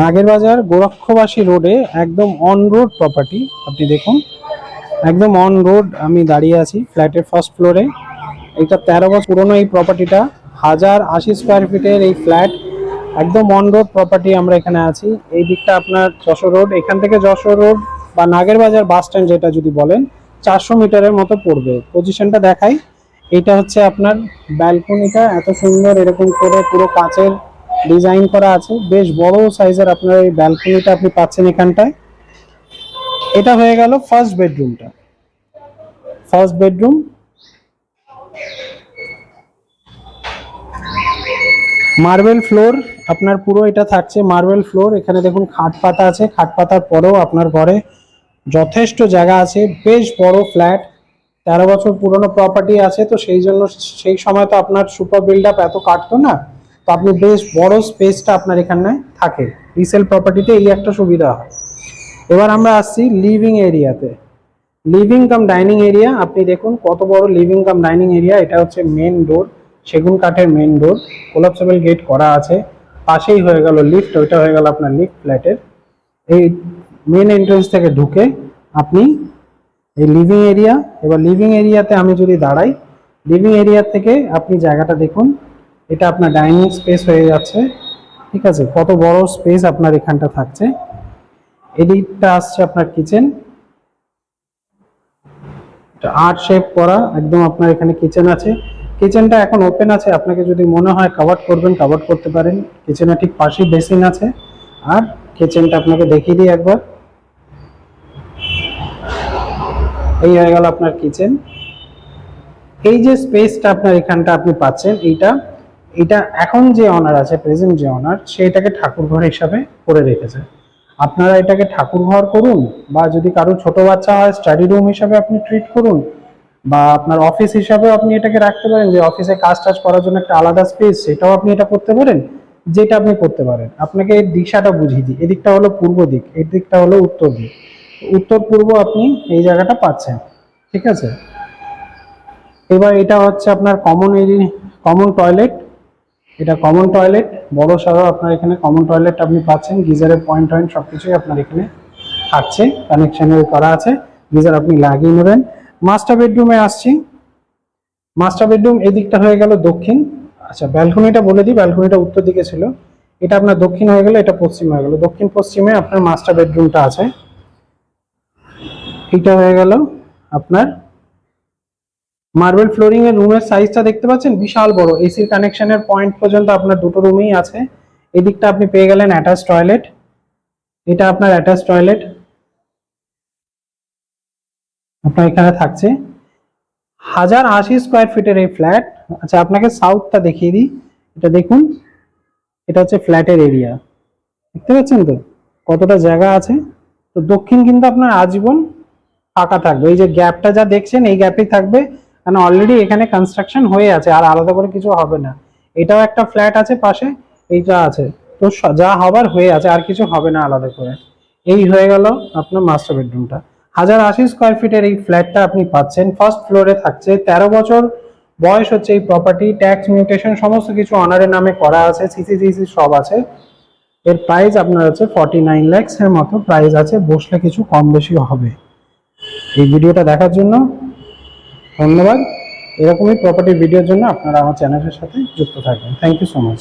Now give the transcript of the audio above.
নাগের বাজার গোরক্ষবাসী রোডে একদম অন রোড প্রপার্টি। আপনি দেখুন একদম অন রোড আমি দাঁড়িয়ে আছি ফ্ল্যাটের ফার্স্ট ফ্লোরে। এটা 13 বছর পুরনো এই প্রপার্টিটা, 1080 স্কোয়ার ফিটের এই ফ্ল্যাট, একদম অন রোড প্রপার্টি। আমরা এখানে আছি, এই দিকটা আপনার যশোর রোড। এখান থেকে যশোর রোড বা নাগের বাজার বাস স্ট্যান্ড যেটা যদি বলেন 400 মিটারের মতো পড়বে। পজিশনটা দেখাই, এটা হচ্ছে আপনার ব্যালকনিটা, এত সুন্দর এরকম করে পুরো কাচের ডিজাইন করা আছে, বেশ বড় সাইজের আপনার এই ব্যালকনিটা আপনি পাচ্ছেন এখানটায়। এটা হয়ে গেল ফার্স্ট বেডরুমটা। ফার্স্ট বেডরুম, মার্বেল ফ্লোর আপনার পুরো এটা থাকছে মার্বেল ফ্লোর। এখানে দেখুন খাট পাতা আছে, খাট পাতার পরেও আপনার ঘরে যথেষ্ট জায়গা আছে, বেশ বড় ফ্ল্যাট। 13 বছর পুরনো প্রপার্টি আছে, তো সেই জন্য সেই সময় তো আপনার সুপার বিল্ড আপ এত কাটতো না, তো আপনি বেশ বড় স্পেসটা আপনার এখানে থাকে। রিসেল প্রপার্টিতে এই একটা সুবিধা হয়। এবার আমরা আসছি লিভিং এরিয়াতে। লিভিং কাম ডাইনিং এরিয়া, আপনি দেখুন কত বড় লিভিং কাম ডাইনিং এরিয়া। এটা হচ্ছে মেন ডোর, সেগুন কাঠের মেন ডোর, কোলাপসেবল গেট করা আছে। পাশেই হয়ে গেল লিফট, ওইটা হয়ে গেল আপনার লিফট ফ্ল্যাটের। এই মেন এন্ট্রেন্স থেকে ঢুকে আপনি এই লিভিং এরিয়া। এবার লিভিং এরিয়াতে আমি যদি দাঁড়াই, লিভিং এরিয়া থেকে আপনি জায়গাটা দেখুন, এটা আপনার ডাইনিং স্পেস হয়ে যাচ্ছে। ঠিক আছে, কত বড় স্পেস আপনার এখানটা থাকছে। এদিকটা আসছে আপনার কিচেন, আর্ট শেপ করা একদম আপনার এখানে কিচেন আছে। কিচেনটা এখন ওপেন আছে, আপনাকে যদি মনে হয় কাভার করবেন কাভার করতে পারেন। কিচেনের ঠিক পাশেই বেসিন আছে। আর কিচেনটা আপনাকে দেখিয়ে দিই একবার, এই হয়ে গেল আপনার কিচেন। এই যে স্পেসটা আপনার এখানটা আপনি পাচ্ছেন, এইটা এটা এখন যে অনার আছে, প্রেজেন্ট যে অনার, সে এটাকে ঠাকুর ঘর হিসাবে করে রেখেছে। আপনারা এটাকে ঠাকুর ঘর করুন, বা যদি কারো ছোট বাচ্চা হয় স্টাডি রুম হিসাবে আপনি ট্রিট করুন, বা আপনার অফিস হিসাবে আপনি এটাকে রাখতে পারেন, যে অফিসে কাজ টাজ করার জন্য একটা আলাদা স্পেস, সেটাও আপনি এটা করতে পারেন। যেটা আপনি করতে পারেন। আপনাকে এই দিশাটা বুঝিয়ে দিই, এদিকটা হলো পূর্ব দিক, এই দিকটা হলো উত্তর দিক। উত্তর পূর্ব আপনি এই জায়গাটা পাচ্ছেন। ঠিক আছে, এবার এটা হচ্ছে আপনার কমন এরিয়া, কমন টয়লেট। এটা কমন টয়লেট, বড় সড়ো আপনার এখানে কমন টয়লেট আপনি পাচ্ছেন। গিজারের পয়েন্ট টয়েন্ট সবকিছুই আপনার এখানে থাকছে, কানেকশনের করা আছে। গিজার আপনি লাগিয়ে নেবেন। মাস্টার বেডরুমে আসছি। মাস্টার বেডরুম এদিকটা হয়ে গেল দক্ষিণ। আচ্ছা, ব্যালকনিটা বলে দিই, ব্যালকনিটা উত্তর দিকে ছিল, এটা আপনার দক্ষিণ হয়ে গেল, এটা পশ্চিম হয়ে গেল। দক্ষিণ পশ্চিমে আপনার মাস্টার বেডরুমটা আছে। এটা হয়ে গেল আপনার মার্বেল ফ্লোরিং এর রুমের সাইজটা দেখতে পাচ্ছেন, বিশাল বড়। এসির কানেকশনের পয়েন্ট পর্যন্ত আপনার দুটো রুমেই আছে। এদিকটা আপনি পেয়ে গেলেন অ্যাটাচ টয়লেট, এটা আপনার অ্যাটাচ টয়লেট আপনার এখানে থাকছে। 1080 স্কোয়ার ফিটের এই ফ্ল্যাট। আচ্ছা, আপনাকে সাউথটা দেখিয়ে দিই, এটা দেখুন, এটা হচ্ছে ফ্ল্যাটের এরিয়া। দেখতে পাচ্ছেন তো কতটা জায়গা আছে। তো দক্ষিণ কিন্তু আপনার আজীবন ফাঁকা থাকবে, এই যে গ্যাপটা যা দেখছেন এই গ্যাপেই থাকবে, কারণ অলরেডি এখানে কনস্ট্রাকশন হয়ে আছে, আর আলাদা করে কিছু হবে না। এটাও একটা ফ্ল্যাট আছে পাশে, এইটা আছে, তো যা হবার হয়ে আছে, আর কিছু হবে না আলাদা করে। এই হয়ে গেল আপনার মাস্টার বেডরুমটা। 1080 স্কোয়ার ফিটের এই ফ্ল্যাটটা আপনি পাচ্ছেন, ফার্স্ট ফ্লোরে থাকছে। 13 বছর বয়স হচ্ছে এই প্রপার্টি, ট্যাক্স মিউটেশন সমস্ত কিছু অনারের নামে করা আছে, সিসি সব আছে। এর প্রাইস আপনার হচ্ছে 49 লাখস এর মতো প্রাইস আছে, বসলে কিছু কম বেশি হবে। এই ভিডিওটা দেখার জন্য ধন্যবাদ। এরকমই প্রপার্টি ভিডিওর জন্য আপনারা আমার চ্যানেলের সাথে যুক্ত থাকবেন। Thank you so much.